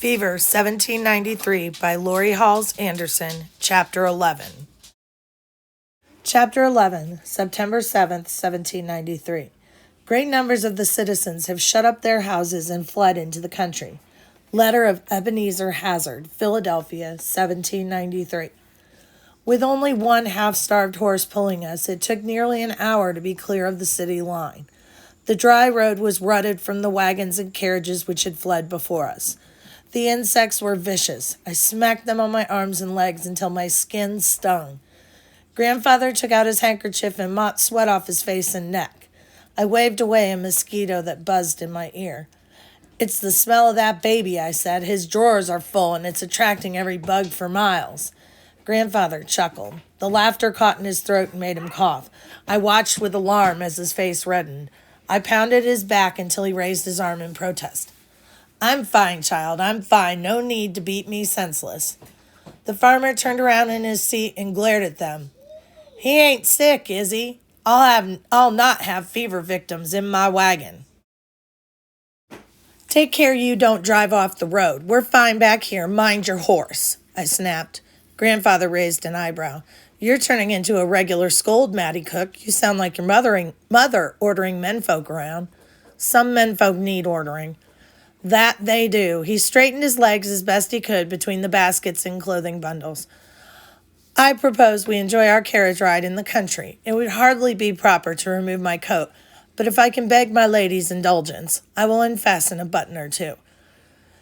Fever, 1793, by Lori Halls Anderson, Chapter 11. Chapter 11, September 7th, 1793. Great numbers of the citizens have shut up their houses and fled into the country. Letter of Ebenezer Hazard, Philadelphia, 1793. With only one half-starved horse pulling us, it took nearly an hour to be clear of the city line. The dry road was rutted from the wagons and carriages which had fled before us. The insects were vicious. I smacked them on my arms and legs until my skin stung. Grandfather took out his handkerchief and mopped sweat off his face and neck. I waved away a mosquito that buzzed in my ear. "It's the smell of that baby," I said. "His drawers are full, and it's attracting every bug for miles." Grandfather chuckled. The laughter caught in his throat and made him cough. I watched with alarm as his face reddened. I pounded his back until he raised his arm in protest. "I'm fine, child, I'm fine. No need to beat me senseless." The farmer turned around in his seat and glared at them. "He ain't sick, is he? I'll not have fever victims in my wagon." "Take care you don't drive off the road. We're fine back here. Mind your horse," I snapped. Grandfather raised an eyebrow. "You're turning into a regular scold, Matty Cook. You sound like your mother ordering menfolk around." "Some menfolk need ordering." "That they do." He straightened his legs as best he could between the baskets and clothing bundles. "I propose we enjoy our carriage ride in the country. It would hardly be proper to remove my coat, but if I can beg my lady's indulgence, I will unfasten a button or two."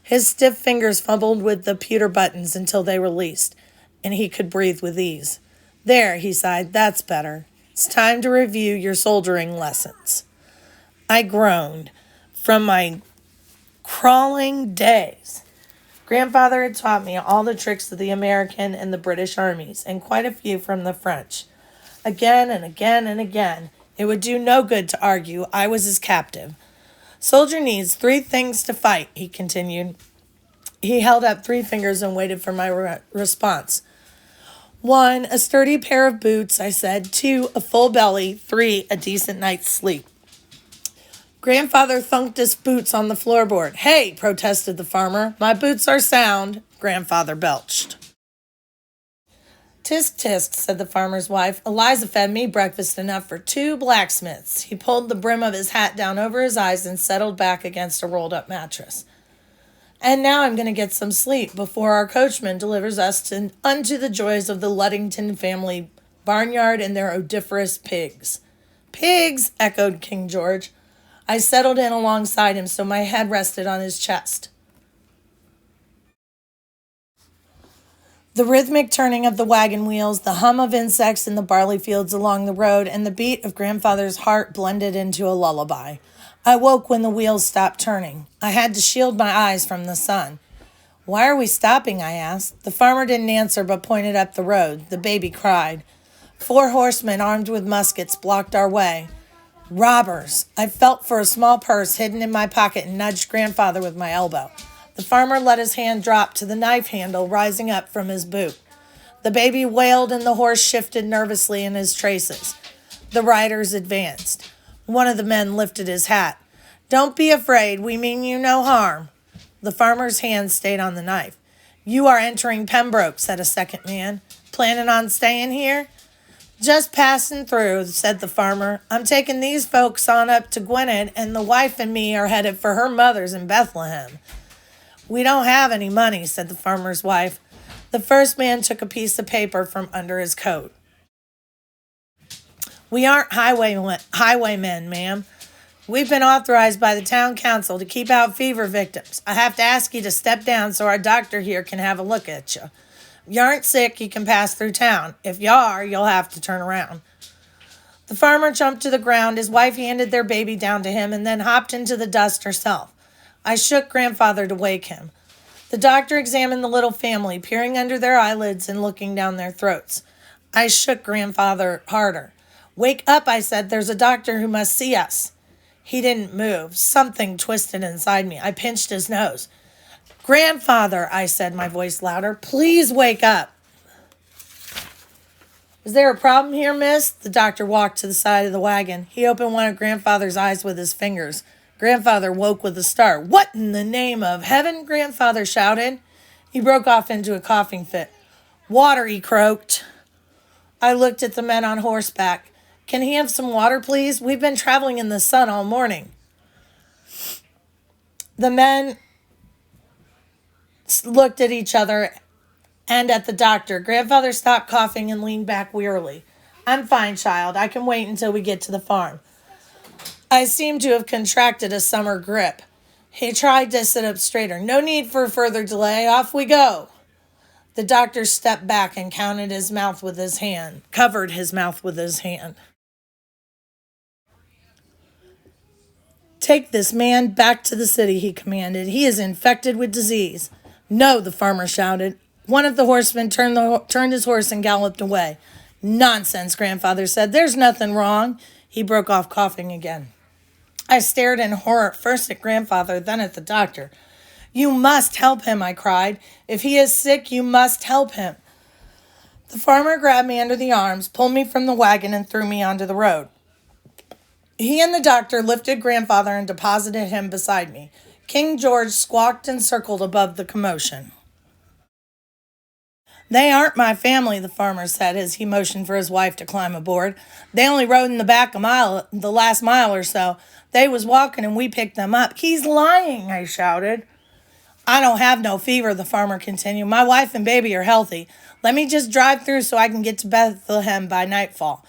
His stiff fingers fumbled with the pewter buttons until they released, and he could breathe with ease. "There," he sighed, "that's better. It's time to review your soldiering lessons." I groaned. From my crawling days, Grandfather had taught me all the tricks of the American and the British armies, and quite a few from the French. Again and again and again, it would do no good to argue. I was his captive. "Soldier needs 3 things to fight," he continued. He held up 3 fingers and waited for my response. 1, a sturdy pair of boots, I said. 2, a full belly. 3, a decent night's sleep. Grandfather thunked his boots on the floorboard. "Hey," protested the farmer, "my boots are sound." Grandfather belched. "Tisk, tisk," said the farmer's wife. "Eliza fed me breakfast enough for 2 blacksmiths." He pulled the brim of his hat down over his eyes and settled back against a rolled-up mattress. "And now I'm going to get some sleep before our coachman delivers us unto the joys of the Luddington family barnyard and their odoriferous pigs." "Pigs," echoed King George. I settled in alongside him so my head rested on his chest. The rhythmic turning of the wagon wheels, the hum of insects in the barley fields along the road, and the beat of Grandfather's heart blended into a lullaby. I woke when the wheels stopped turning. I had to shield my eyes from the sun. "Why are we stopping?" I asked. The farmer didn't answer but pointed up the road. The baby cried. 4 horsemen armed with muskets blocked our way. "Robbers!" I felt for a small purse hidden in my pocket and nudged Grandfather with my elbow. The farmer let his hand drop to the knife handle rising up from his boot. The baby wailed and the horse shifted nervously in his traces. The riders advanced. One of the men lifted his hat. "Don't be afraid. We mean you no harm." The farmer's hand stayed on the knife. "You are entering Pembroke," said a second man. "Planning on staying here?" "Just passing through," said the farmer. "I'm taking these folks on up to Gwinnett, and the wife and me are headed for her mother's in Bethlehem." "We don't have any money," said the farmer's wife. The first man took a piece of paper from under his coat. "We aren't highwaymen, ma'am. We've been authorized by the town council to keep out fever victims. I have to ask you to step down so our doctor here can have a look at you. If you aren't sick, you can pass through town. If you are, you'll have to turn around." The farmer jumped to the ground. His wife handed their baby down to him and then hopped into the dust herself. I shook Grandfather to wake him. The doctor examined the little family, peering under their eyelids and looking down their throats. I shook Grandfather harder. "Wake up," I said. "There's a doctor who must see us." He didn't move. Something twisted inside me. I pinched his nose. "Grandfather," I said, my voice louder, "please wake up." "Is there a problem here, miss?" The doctor walked to the side of the wagon. He opened one of Grandfather's eyes with his fingers. Grandfather woke with a start. What in the name of heaven? Grandfather shouted. He broke off into a coughing fit. Water, he croaked. I looked at the men on horseback. Can he have some water, please? We've been traveling in the sun all morning. The men looked at each other and at the doctor. Grandfather stopped coughing and leaned back wearily. I'm fine, child. I can wait until we get to the farm. I seemed to have contracted a summer grip. He tried to sit up straighter. No need for further delay. Off we go. The doctor stepped back and covered his mouth with his hand. Take this man back to the city, he commanded. He is infected with disease. No, the farmer shouted. One of the horsemen turned his horse and galloped away. Nonsense, Grandfather said. There's nothing wrong. He broke off coughing again. I stared in horror, first at Grandfather, then at the doctor. You must help him, I cried. If he is sick, you must help him. The farmer grabbed me under the arms, pulled me from the wagon, and threw me onto the road. He and the doctor lifted Grandfather and deposited him beside me. King George squawked and circled above the commotion. They aren't my family, the farmer said as he motioned for his wife to climb aboard. They only rode in the back the last mile or so. They was walking and we picked them up. He's lying, I shouted. I don't have no fever, the farmer continued. My wife and baby are healthy. Let me just drive through so I can get to Bethlehem by nightfall.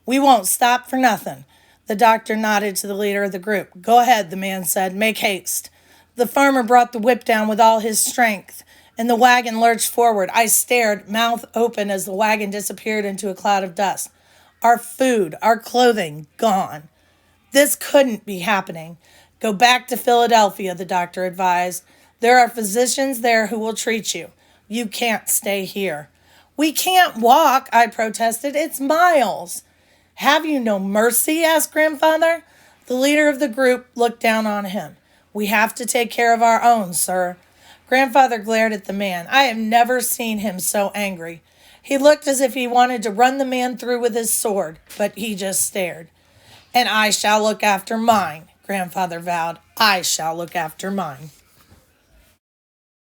We won't stop for nothing. The doctor nodded to the leader of the group. Go ahead, the man said. Make haste. The farmer brought the whip down with all his strength, and the wagon lurched forward. I stared, mouth open, as the wagon disappeared into a cloud of dust. Our food, our clothing, gone. This couldn't be happening. Go back to Philadelphia, the doctor advised. There are physicians there who will treat you. You can't stay here. We can't walk, I protested. It's miles. Have you no mercy? Asked Grandfather. The leader of the group looked down on him. We have to take care of our own, sir. Grandfather glared at the man. I have never seen him so angry. He looked as if he wanted to run the man through with his sword, but he just stared. And I shall look after mine, Grandfather vowed. I shall look after mine.